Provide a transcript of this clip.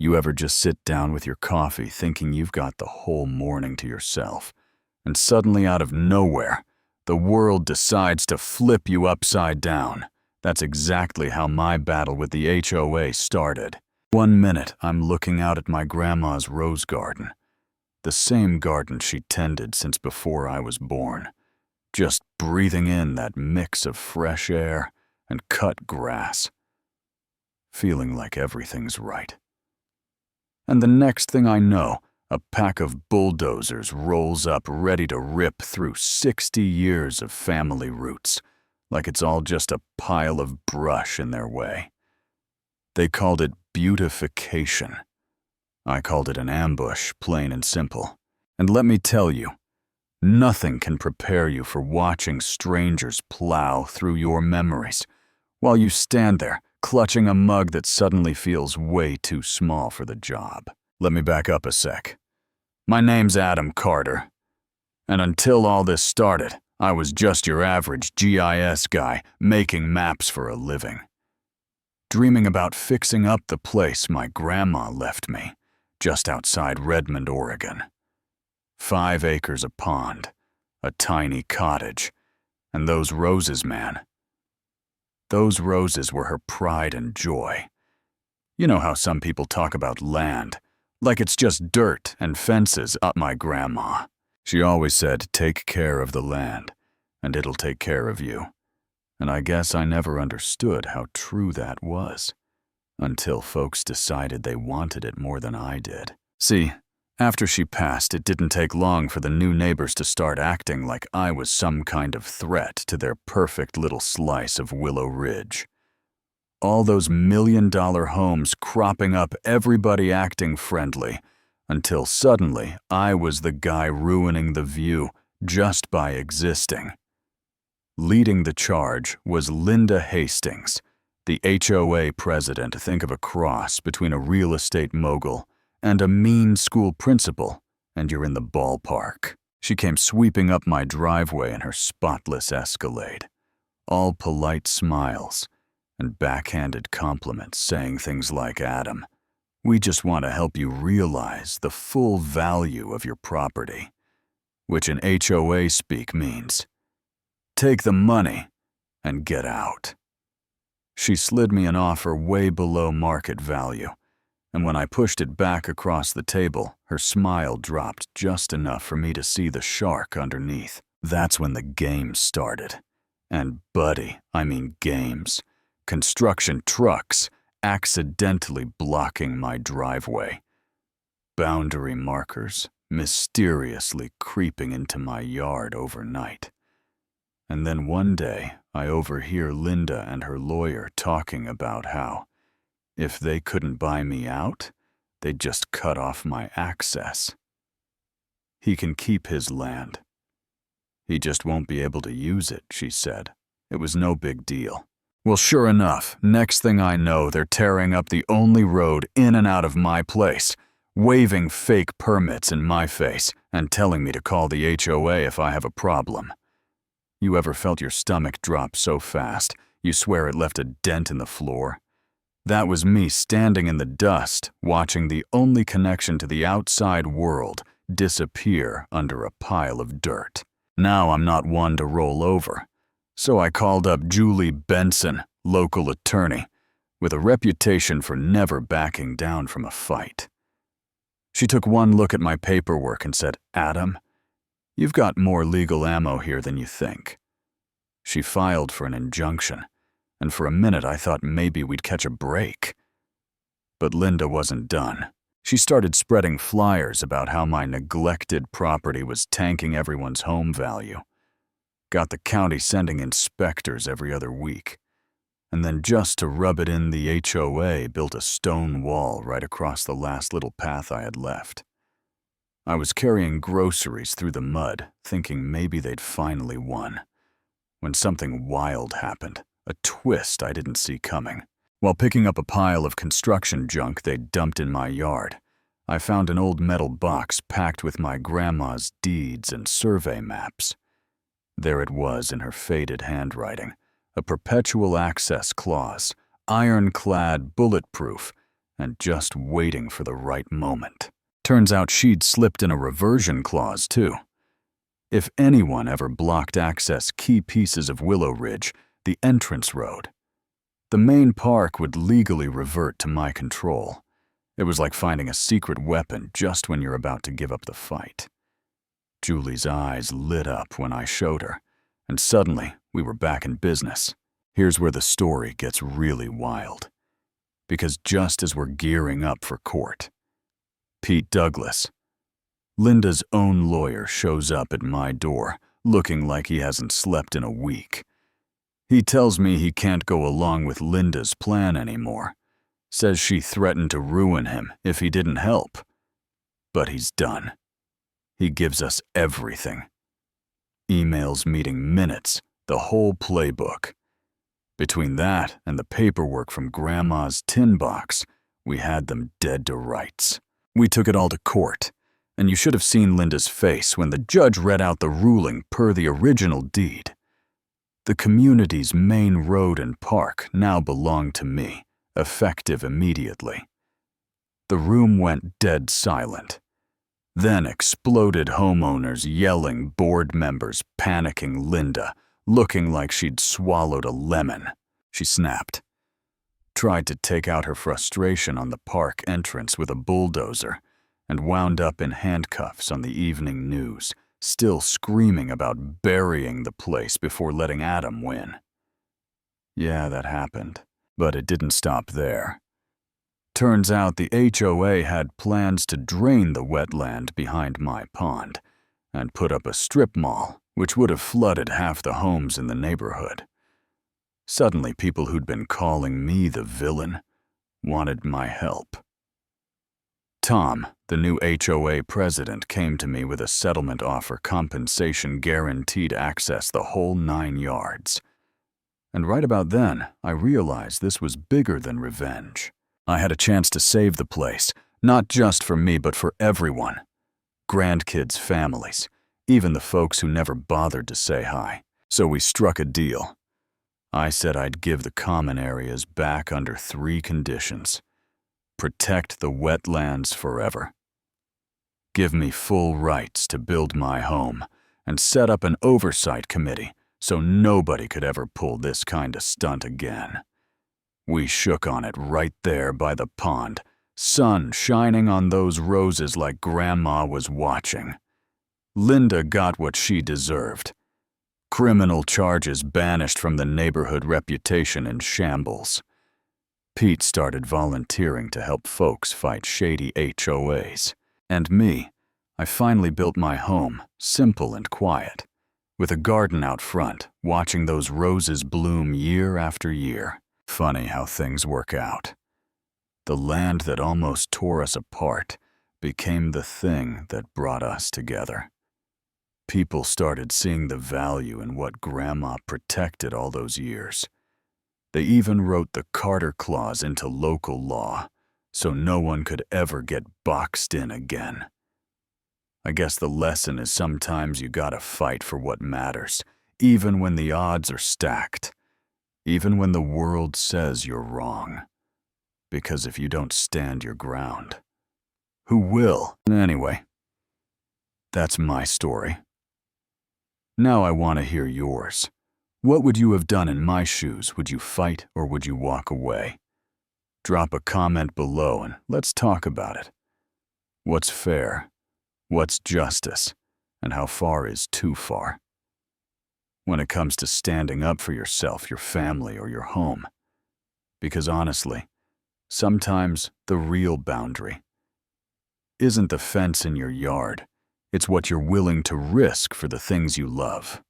You ever just sit down with your coffee thinking you've got the whole morning to yourself, and suddenly out of nowhere, the world decides to flip you upside down? That's exactly how my battle with the HOA started. One minute, I'm looking out at my grandma's rose garden, the same garden she tended since before I was born, just breathing in that mix of fresh air and cut grass, feeling like everything's right. And the next thing I know, a pack of bulldozers rolls up ready to rip through 60 years of family roots, like it's all just a pile of brush in their way. They called it beautification. I called it an ambush, plain and simple. And let me tell you, nothing can prepare you for watching strangers plow through your memories while you stand there, clutching a mug that suddenly feels way too small for the job. Let me back up a sec. My name's Adam Carter, and until all this started, I was just your average GIS guy making maps for a living, dreaming about fixing up the place my grandma left me just outside Redmond, Oregon. 5 acres of pond, a tiny cottage, and those roses, man. Those roses were her pride and joy. You know how some people talk about land, like it's just dirt and fences up. My grandma, she always said, take care of the land, and it'll take care of you. And I guess I never understood how true that was, until folks decided they wanted it more than I did. See, after she passed, it didn't take long for the new neighbors to start acting like I was some kind of threat to their perfect little slice of Willow Ridge. All those million-dollar homes cropping up, everybody acting friendly, until suddenly I was the guy ruining the view just by existing. Leading the charge was Linda Hastings, the HOA president. Think of a cross between a real estate mogul and a mean school principal, and you're in the ballpark. She came sweeping up my driveway in her spotless Escalade, all polite smiles and backhanded compliments, saying things like, Adam, we just want to help you realize the full value of your property, which in HOA speak means, take the money and get out. She slid me an offer way below market value, and when I pushed it back across the table, her smile dropped just enough for me to see the shark underneath. That's when the games started. And buddy, I mean games. Construction trucks accidentally blocking my driveway. Boundary markers mysteriously creeping into my yard overnight. And then one day, I overhear Linda and her lawyer talking about how, if they couldn't buy me out, they'd just cut off my access. He can keep his land. He just won't be able to use it, she said. It was no big deal. Well, sure enough, next thing I know, they're tearing up the only road in and out of my place, waving fake permits in my face, and telling me to call the HOA if I have a problem. You ever felt your stomach drop so fast, you swear it left a dent in the floor? That was me standing in the dust, watching the only connection to the outside world disappear under a pile of dirt. Now I'm not one to roll over, so I called up Julie Benson, local attorney, with a reputation for never backing down from a fight. She took one look at my paperwork and said, Adam, you've got more legal ammo here than you think. She filed for an injunction, and for a minute I thought maybe we'd catch a break. But Linda wasn't done. She started spreading flyers about how my neglected property was tanking everyone's home value. Got the county sending inspectors every other week. And then just to rub it in, the HOA built a stone wall right across the last little path I had left. I was carrying groceries through the mud, thinking maybe they'd finally won, when something wild happened. A twist I didn't see coming. While picking up a pile of construction junk they'd dumped in my yard, I found an old metal box packed with my grandma's deeds and survey maps. There it was in her faded handwriting, a perpetual access clause, ironclad, bulletproof, and just waiting for the right moment. Turns out she'd slipped in a reversion clause, too. If anyone ever blocked access key pieces of Willow Ridge, the entrance road, the main park would legally revert to my control. It was like finding a secret weapon just when you're about to give up the fight. Julie's eyes lit up when I showed her, and suddenly we were back in business. Here's where the story gets really wild. Because just as we're gearing up for court, Pete Douglas, Linda's own lawyer, shows up at my door, looking like he hasn't slept in a week. He tells me he can't go along with Linda's plan anymore, says she threatened to ruin him if he didn't help. But he's done. He gives us everything. Emails, meeting minutes, the whole playbook. Between that and the paperwork from Grandma's tin box, we had them dead to rights. We took it all to court, and you should have seen Linda's face when the judge read out the ruling per the original deed. The community's main road and park now belong to me, effective immediately. The room went dead silent. Then exploded homeowners yelling, board members panicking, Linda looking like she'd swallowed a lemon. She snapped. Tried to take out her frustration on the park entrance with a bulldozer, and wound up in handcuffs on the evening news, still screaming about burying the place before letting Adam win. Yeah, that happened, but it didn't stop there. Turns out the HOA had plans to drain the wetland behind my pond and put up a strip mall, which would have flooded half the homes in the neighborhood. Suddenly, people who'd been calling me the villain wanted my help. Tom, the new HOA president, came to me with a settlement offer, compensation, guaranteed access, the whole 9 yards. And right about then, I realized this was bigger than revenge. I had a chance to save the place, not just for me, but for everyone. Grandkids, families, even the folks who never bothered to say hi. So we struck a deal. I said I'd give the common areas back under 3 conditions. Protect the wetlands forever. Give me full rights to build my home and set up an oversight committee so nobody could ever pull this kind of stunt again. We shook on it right there by the pond, sun shining on those roses like Grandma was watching. Linda got what she deserved. Criminal charges banished from the neighborhood, reputation in shambles. Pete started volunteering to help folks fight shady HOAs. And me, I finally built my home, simple and quiet, with a garden out front, watching those roses bloom year after year. Funny how things work out. The land that almost tore us apart became the thing that brought us together. People started seeing the value in what Grandma protected all those years. They even wrote the Carter Clause into local law, so no one could ever get boxed in again. I guess the lesson is sometimes you gotta fight for what matters, even when the odds are stacked, even when the world says you're wrong. Because if you don't stand your ground, who will? Anyway, that's my story. Now I want to hear yours. What would you have done in my shoes? Would you fight or would you walk away? Drop a comment below and let's talk about it. What's fair? What's justice? And how far is too far? When it comes to standing up for yourself, your family, or your home. Because honestly, sometimes the real boundary isn't the fence in your yard. It's what you're willing to risk for the things you love.